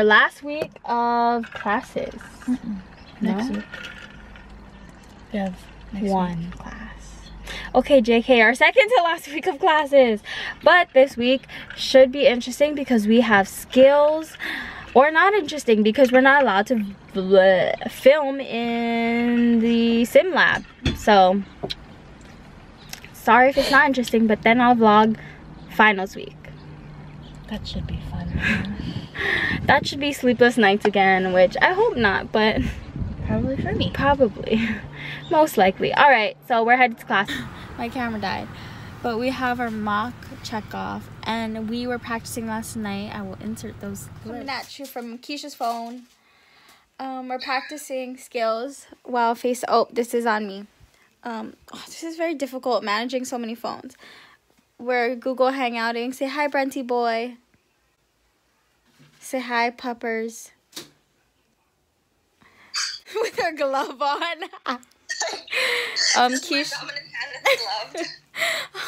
last week of classes. Next week. We have one class. Okay, JK, our second to last week of classes. But this week should be interesting because we have skills. Or not interesting because we're not allowed to film in the sim lab. So, sorry if it's not interesting, but then I'll vlog finals week. That should be fun. That should be sleepless nights again, which I hope not, but Probably for me. probably. Most likely. Alright, so we're headed to class. My camera died. But we have our mock check off, and we were practicing last night. I will insert those coming at you from Keisha's phone. We're practicing skills while this is on me. This is very difficult managing so many phones. We're Google Hangouting. Say hi, Brenty boy. Say hi, puppers. With her glove on. Keisha.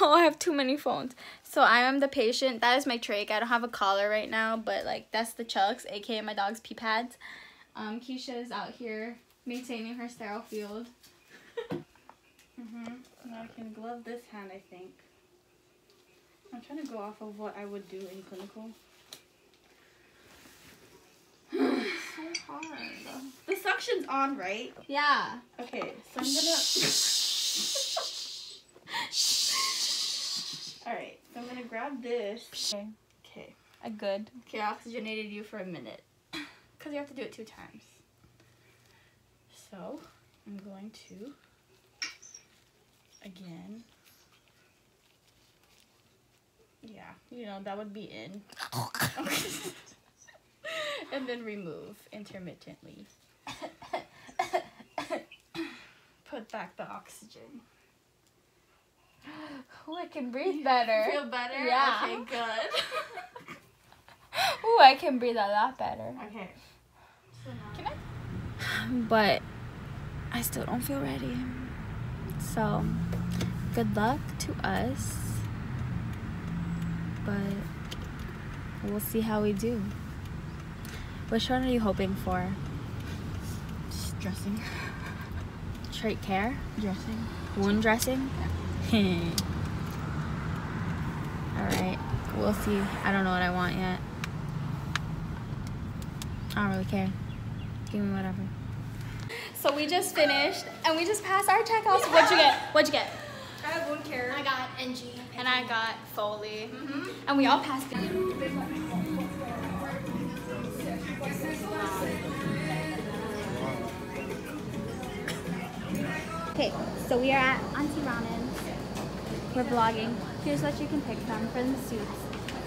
Oh, I have too many phones. So I am the patient. That is my trach. I don't have a collar right now, but like that's the Chucks, aka my dog's pee pads. Keisha is out here maintaining her sterile field. Now I can glove this hand, I think. I'm trying to go off of what I would do in clinical. So hard. The suction's on, right? Yeah. Okay, so I'm gonna... Alright, so I'm gonna grab this. Okay. Good. Okay, I oxygenated you for a minute. Because you have to do it 2 times. So, I'm going to, again, yeah, you know, that would be in. And then remove intermittently. Put back the oxygen. Ooh, I can breathe better. Feel better? Yeah. Okay, good. Ooh, I can breathe a lot better. Okay. So now, Can I? But I still don't feel ready. So, good luck to us. But we'll see how we do. Which one are you hoping for? just dressing. Trach care? Dressing. Wound dressing? Yeah. Alright, we'll see. I don't know what I want yet. I don't really care. Give me whatever. So we just finished and we just passed our check-offs. What'd you get? What'd you get? I have wound care. I got NG. And I got Foley. And we all passed it. Okay, so we are at Auntie Ronan's. We're vlogging. Here's what you can pick from for the suits.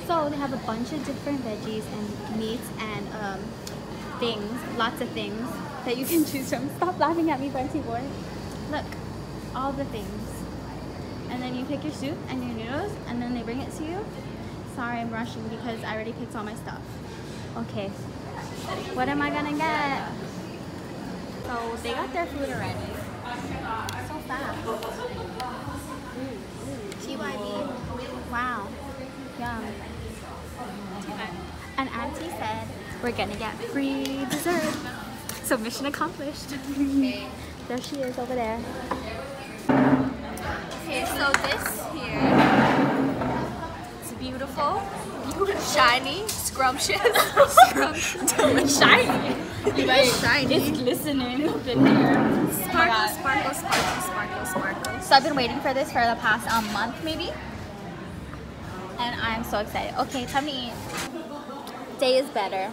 So they have a bunch of different veggies and meats and things, lots of things that you can choose from. Stop laughing at me, Brenty boy. Look, all the things. And then you pick your soup and your noodles, and then they bring it to you. Sorry, I'm rushing because I already picked all my stuff. Okay, what am I gonna get? So they got their food already. So fast. TYB. Wow. Yum. And Auntie said we're gonna get free dessert. So mission accomplished. There she is over there. Okay, so this here, it's beautiful, shiny, scrumptious, Shiny. You guys, shiny. It's glistening up in here. Sparkle, sparkle, sparkle, sparkle, sparkle. So I've been waiting for this for the past month maybe. And I'm so excited. Okay, time to eat. Day is better.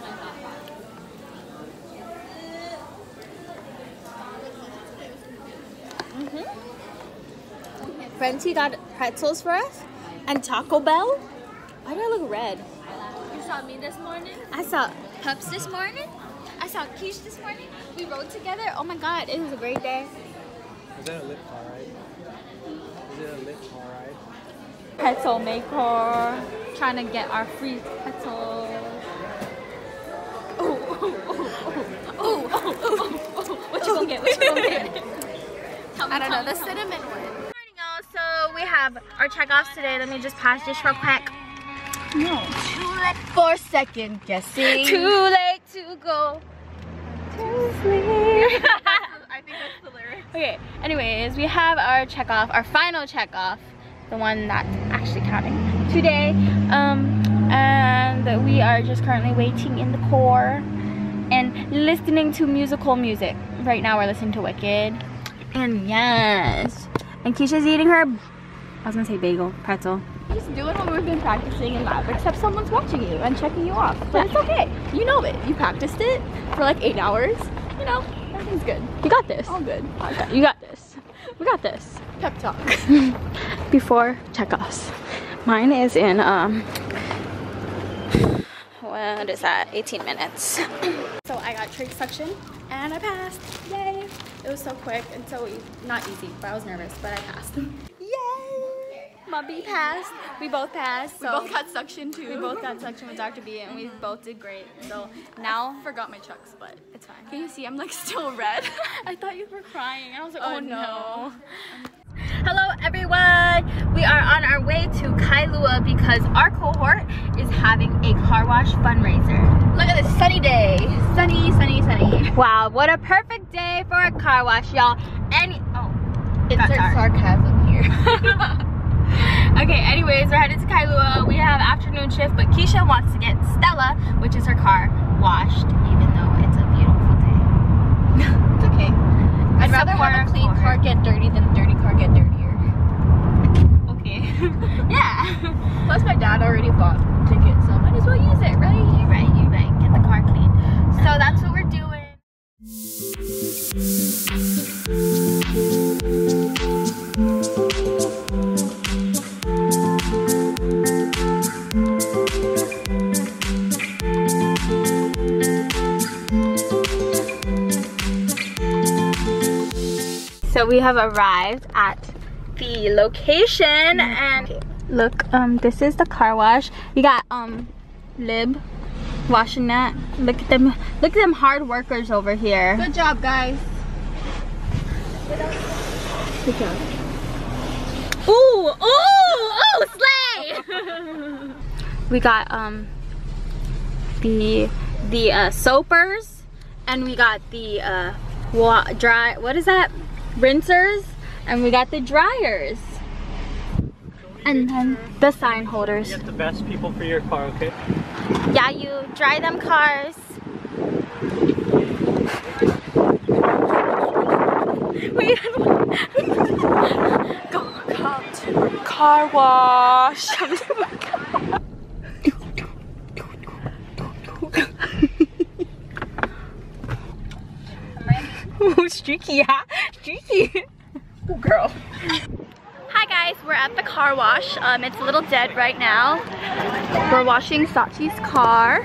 Brenty got pretzels for us and Taco Bell. Why do I look red? You saw me this morning? I saw Peps this morning. I saw Keish this morning. We rode together. Oh my god, it was a great day. Is that a lit car ride? Is it a lit car ride? Pretzel maker. Trying to get our free pretzels. What you gonna get? What you gonna get? I don't know, the cinnamon one. So we have our check-offs today. Let me just pass this real quick. No. For second guessing. Too late to go to sleep. I think that's the lyrics. Okay, anyways, we have our check off, our final check off, the one that's actually counting today. And we are just currently waiting in the car and listening to musical music. Right now we're listening to Wicked. And yes, and Keisha's eating her, I was gonna say bagel, pretzel. Just doing what we've been practicing in lab, except someone's watching you and checking you off. But it's okay. You know it. You practiced it for like 8 hours. You know, everything's good. You got this. All good. Okay, you got this. We got this. Pep talk. Before checkoffs. Mine is in what is that? 18 minutes. So I got trig suction and I passed. Yay! It was so quick and so not easy, but I was nervous, but I passed. Yay! Mubby passed. We both passed. So We both got suction too. we both got suction with Dr. B and we both did great. So now Forgot my chucks, but it's fine. can you see I'm like still red? I thought you were crying and I was like, Oh, oh no. no. Hello everyone! We are on our way to Kailua because our cohort is having a car wash fundraiser. Look at this sunny day. Sunny, sunny, sunny. Wow, what a perfect day for a car wash, y'all. Insert sarcasm here. Okay, anyways, we're headed to Kailua. We have afternoon shift, but Keisha wants to get Stella, which is her car, washed, even though it's a beautiful day. It's okay. I'd rather have a clean car get dirty than a dirty car get dirtier. Okay. Yeah. Plus my dad already bought tickets, so might as well use it, right? You're right. Get the car clean. So that's what we're doing. So we have arrived at the location and look, this is the car wash. We got Lib washing that. Look at them hard workers over here. Good job, guys. Good job. Ooh, slay! We got the soapers, and we got the what is that? Rinsers, and we got the dryers, and then the sign holders. Get the best people for your car, okay? Yeah, you dry them cars. Wait. Come to car wash. Oh, streaky, huh? Streaky. Oh, girl. Hi guys, we're at the car wash. It's a little dead right now. We're washing Sachi's car.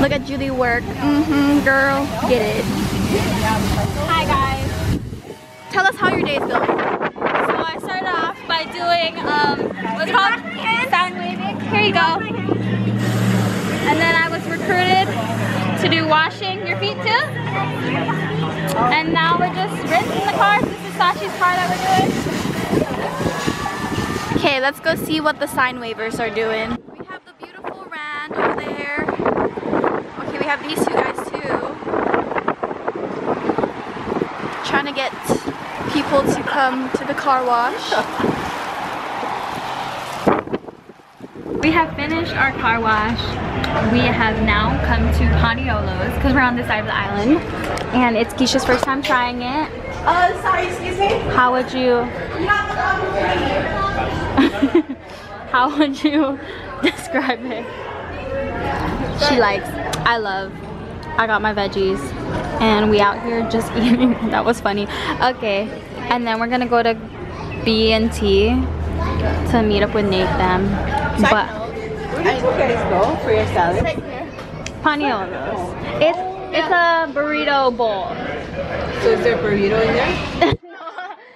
Look at Julie work. Girl, get it. Hi guys. Tell us how your day is going. So I started off by doing what's it called? Sound waving. Here you go. And then I was recruited to do washing your feet too. And now we're just rinsing the cars. This is Sachi's car that we're doing. Okay, let's go see what the sign wavers are doing. We have the beautiful Rand over there. Okay, we have these two guys too. Trying to get people to come to the car wash. We have finished our car wash. We have now come to Paniolo's because we're on this side of the island. And it's Keisha's first time trying it. Sorry, excuse me? How would you how would you describe it? She likes, I love. I got my veggies and we out here just eating. That was funny. Okay, and then we're gonna go to B&T to meet up with Nathan. But Where did you guys go for your salad? Paniolo's. It's a burrito bowl. So is there a burrito in there?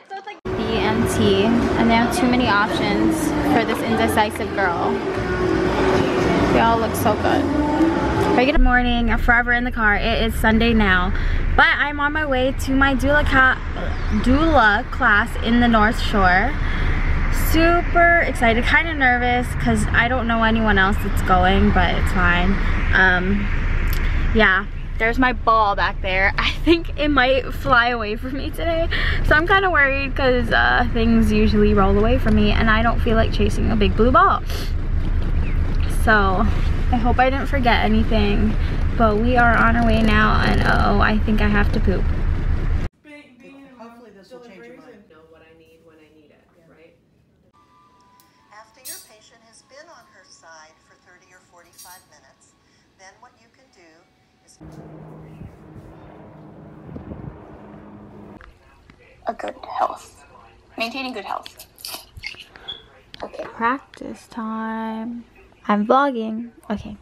So it's like B&T, and they have too many options for this indecisive girl. They all look so good. Good morning, forever in the car. It is Sunday now, but I'm on my way to my doula class in the North Shore. super excited, kind of nervous because I don't know anyone else that's going, but it's fine. Yeah, there's my ball back there. I think it might fly away from me today, so I'm kind of worried because things usually roll away from me and I don't feel like chasing a big blue ball. So I hope I didn't forget anything, but we are on our way now, and uh-oh, I think I have to poop. Hopefully this will change your mind. Know what I need when I need it, right? After your patient has been on her side for 30 or 45 minutes, then what you can do is A good health. Maintaining good health. Okay, practice time. I'm vlogging. Okay.